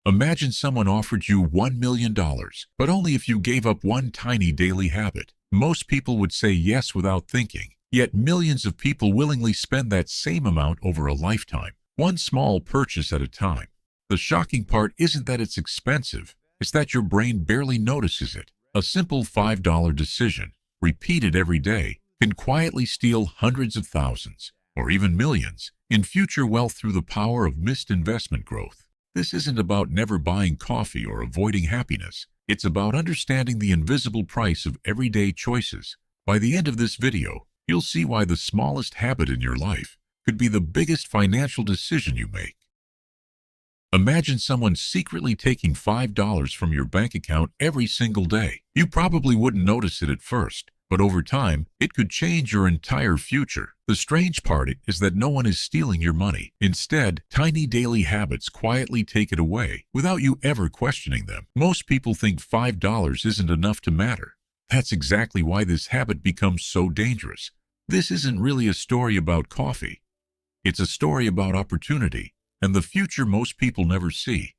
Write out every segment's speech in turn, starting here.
Imagine someone offered you $1 million, but only if you gave up one tiny daily habit. Most people would say yes without thinking, yet millions of people willingly spend that same amount over a lifetime, one small purchase at a time. The shocking part isn't that it's expensive, it's that your brain barely notices it. A simple $5 decision, repeated every day, can quietly steal hundreds of thousands, or even millions, in future wealth through the power of missed investment growth. This isn't about never buying coffee or avoiding happiness. It's about understanding the invisible price of everyday choices. By the end of this video, you'll see why the smallest habit in your life could be the biggest financial decision you make. Imagine someone secretly taking $5 from your bank account every single day. You probably wouldn't notice it at first, but over time, it could change your entire future. The strange part is that no one is stealing your money. Instead, tiny daily habits quietly take it away without you ever questioning them. Most people think $5 isn't enough to matter. That's exactly why this habit becomes so dangerous. This isn't really a story about coffee. It's a story about opportunity and the future most people never see.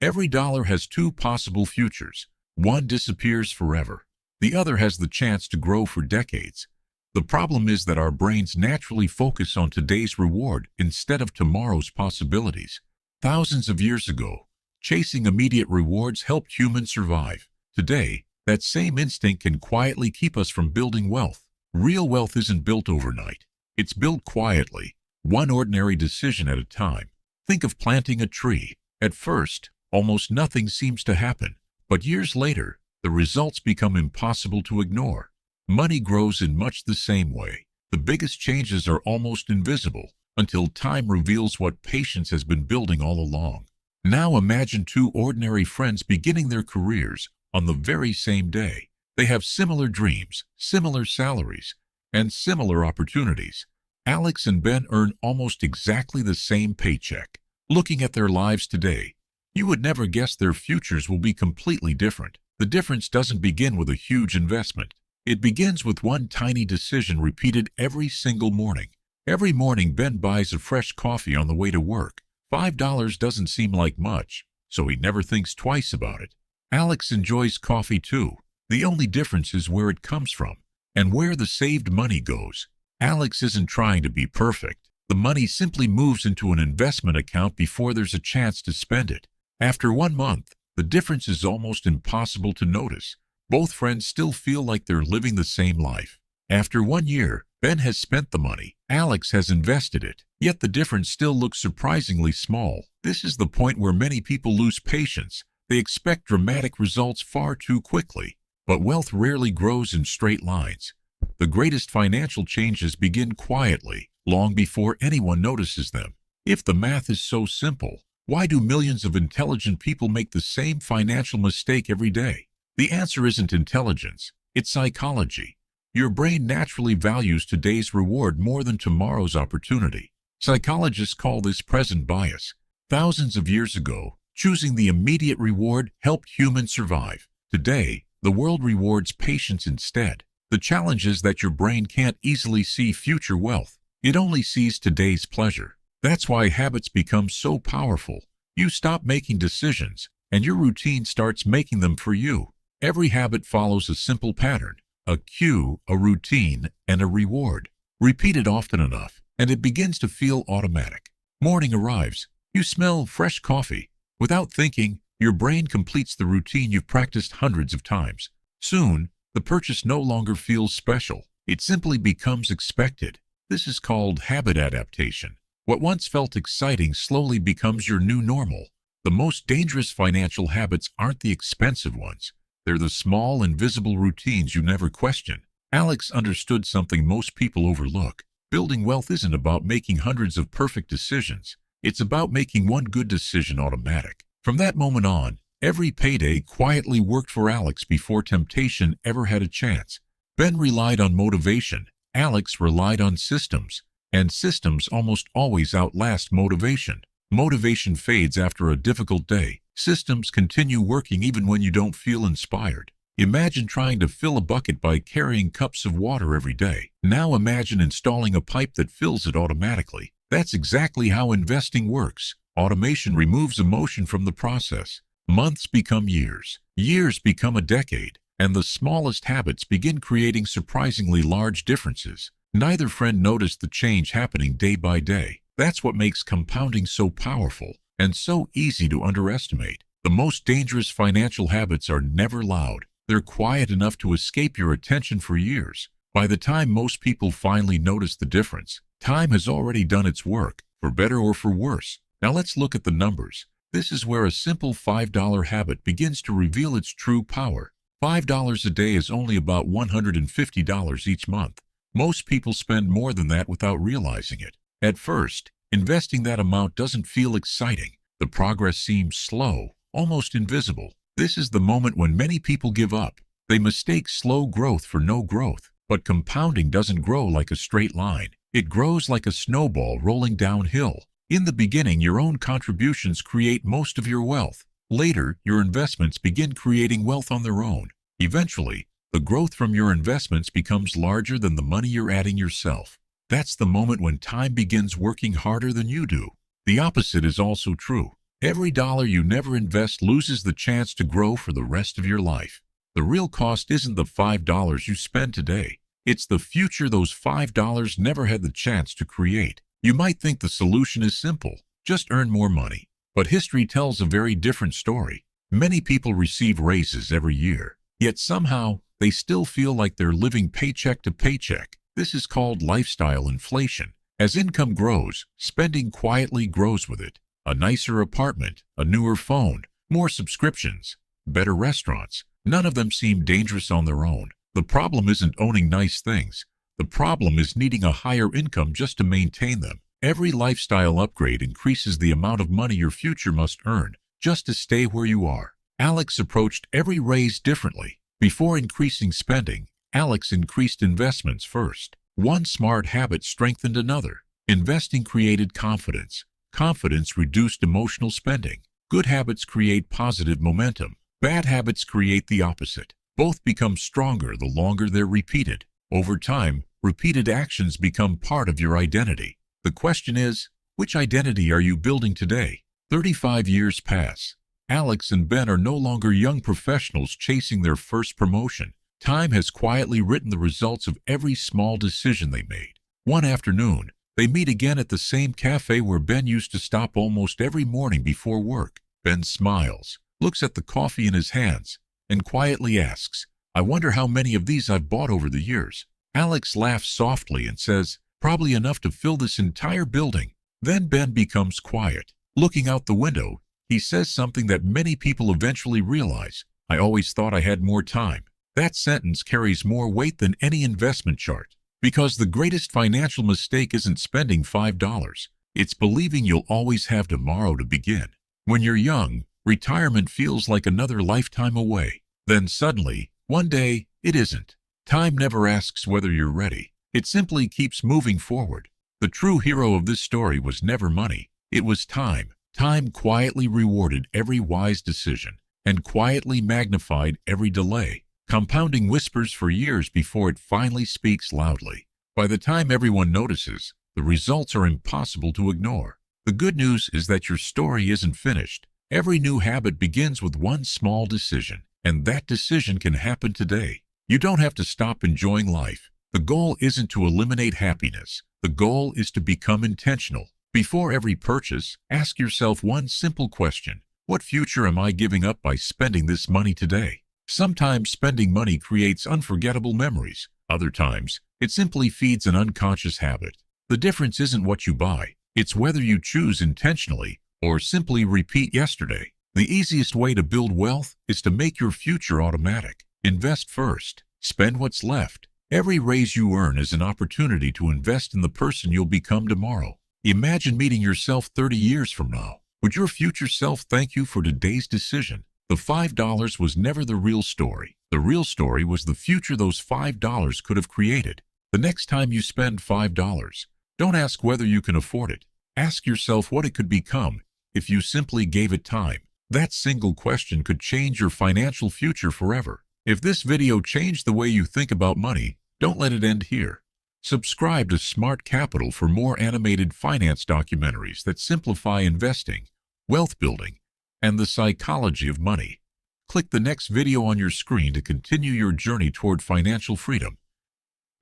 Every dollar has two possible futures. One disappears forever. The other has the chance to grow for decades. The problem is that our brains naturally focus on today's reward instead of tomorrow's possibilities. Thousands of years ago, chasing immediate rewards helped humans survive. Today, that same instinct can quietly keep us from building wealth. Real wealth isn't built overnight. It's built quietly, one ordinary decision at a time. Think of planting a tree. At first, almost nothing seems to happen, but years later, the results become impossible to ignore. Money grows in much the same way. The biggest changes are almost invisible until time reveals what patience has been building all along. Now imagine two ordinary friends beginning their careers on the very same day. They have similar dreams, similar salaries, and similar opportunities. Alex and Ben earn almost exactly the same paycheck. Looking at their lives today, you would never guess their futures will be completely different. The difference doesn't begin with a huge investment. It begins with one tiny decision repeated every single morning. Every morning, Ben buys a fresh coffee on the way to work. $5 doesn't seem like much, so he never thinks twice about it. Alex enjoys coffee too. The only difference is where it comes from and where the saved money goes. Alex isn't trying to be perfect. The money simply moves into an investment account before there's a chance to spend it. After 1 month, the difference is almost impossible to notice. Both friends still feel like they're living the same life. After 1 year, Ben has spent the money. Alex has invested it. Yet the difference still looks surprisingly small. This is the point where many people lose patience. They expect dramatic results far too quickly. But wealth rarely grows in straight lines. The greatest financial changes begin quietly, long before anyone notices them. If the math is so simple, why do millions of intelligent people make the same financial mistake every day? The answer isn't intelligence, it's psychology. Your brain naturally values today's reward more than tomorrow's opportunity. Psychologists call this present bias. Thousands of years ago, choosing the immediate reward helped humans survive. Today, the world rewards patience instead. The challenge is that your brain can't easily see future wealth. It only sees today's pleasure. That's why habits become so powerful. You stop making decisions, and your routine starts making them for you. Every habit follows a simple pattern: a cue, a routine, and a reward. Repeat it often enough, and it begins to feel automatic. Morning arrives. You smell fresh coffee. Without thinking, your brain completes the routine you've practiced hundreds of times. Soon, the purchase no longer feels special. It simply becomes expected. This is called habit adaptation. What once felt exciting slowly becomes your new normal. The most dangerous financial habits aren't the expensive ones. They're the small, invisible routines you never question. Alex understood something most people overlook. Building wealth isn't about making hundreds of perfect decisions. It's about making one good decision automatic. From that moment on, every payday quietly worked for Alex before temptation ever had a chance. Ben relied on motivation. Alex relied on systems. And systems almost always outlast motivation. Motivation fades after a difficult day. Systems continue working even when you don't feel inspired. Imagine trying to fill a bucket by carrying cups of water every day. Now imagine installing a pipe that fills it automatically. That's exactly how investing works. Automation removes emotion from the process. Months become years. Years become a decade. And the smallest habits begin creating surprisingly large differences. Neither friend noticed the change happening day by day. That's what makes compounding so powerful and so easy to underestimate. The most dangerous financial habits are never loud. They're quiet enough to escape your attention for years. By the time most people finally notice the difference, time has already done its work, for better or for worse. Now let's look at the numbers. This is where a simple $5 habit begins to reveal its true power. $5 a day is only about $150 each month. Most people spend more than that without realizing it. At first, investing that amount doesn't feel exciting. The progress seems slow, almost invisible. This is the moment when many people give up. They mistake slow growth for no growth. But compounding doesn't grow like a straight line. It grows like a snowball rolling downhill. In the beginning, your own contributions create most of your wealth. Later, your investments begin creating wealth on their own. Eventually, the growth from your investments becomes larger than the money you're adding yourself. That's the moment when time begins working harder than you do. The opposite is also true. Every dollar you never invest loses the chance to grow for the rest of your life. The real cost isn't the $5 you spend today. It's the future those $5 never had the chance to create. You might think the solution is simple. Just earn more money. But history tells a very different story. Many people receive raises every year, yet somehow they still feel like they're living paycheck to paycheck. This is called lifestyle inflation. As income grows, spending quietly grows with it. A nicer apartment, a newer phone, more subscriptions, better restaurants. None of them seem dangerous on their own. The problem isn't owning nice things. The problem is needing a higher income just to maintain them. Every lifestyle upgrade increases the amount of money your future must earn just to stay where you are. Alex approached every raise differently. Before increasing spending, Alex increased investments first. One smart habit strengthened another. Investing created confidence. Confidence reduced emotional spending. Good habits create positive momentum. Bad habits create the opposite. Both become stronger the longer they're repeated. Over time, repeated actions become part of your identity. The question is, which identity are you building today? 35 years pass. Alex and Ben are no longer young professionals chasing their first promotion. Time has quietly written the results of every small decision they made. One afternoon, they meet again at the same cafe where Ben used to stop almost every morning before work. Ben smiles, looks at the coffee in his hands, and quietly asks, "I wonder how many of these I've bought over the years." Alex laughs softly and says, "Probably enough to fill this entire building." Then Ben becomes quiet. Looking out the window, he says something that many people eventually realize. "I always thought I had more time." That sentence carries more weight than any investment chart. Because the greatest financial mistake isn't spending $5. It's believing you'll always have tomorrow to begin. When you're young, retirement feels like another lifetime away. Then suddenly, one day, it isn't. Time never asks whether you're ready. It simply keeps moving forward. The true hero of this story was never money. It was time. Time quietly rewarded every wise decision and quietly magnified every delay. Compounding whispers for years before it finally speaks loudly. By the time everyone notices, the results are impossible to ignore. The good news is that your story isn't finished. Every new habit begins with one small decision, and that decision can happen today. You don't have to stop enjoying life. The goal isn't to eliminate happiness. The goal is to become intentional. Before every purchase, ask yourself one simple question. What future am I giving up by spending this money today? Sometimes spending money creates unforgettable memories. Other times, it simply feeds an unconscious habit. The difference isn't what you buy. It's whether you choose intentionally or simply repeat yesterday. The easiest way to build wealth is to make your future automatic. Invest first. Spend what's left. Every raise you earn is an opportunity to invest in the person you'll become tomorrow. Imagine meeting yourself 30 years from now. Would your future self thank you for today's decision? The $5 was never the real story. The real story was the future those $5 could have created. The next time you spend $5, don't ask whether you can afford it. Ask yourself what it could become if you simply gave it time. That single question could change your financial future forever. If this video changed the way you think about money, don't let it end here. Subscribe to Smart Capital for more animated finance documentaries that simplify investing, wealth building, and the psychology of money. Click the next video on your screen to continue your journey toward financial freedom.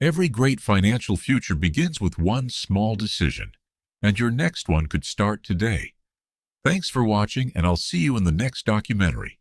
Every great financial future begins with one small decision, and your next one could start today. Thanks for watching, and I'll see you in the next documentary.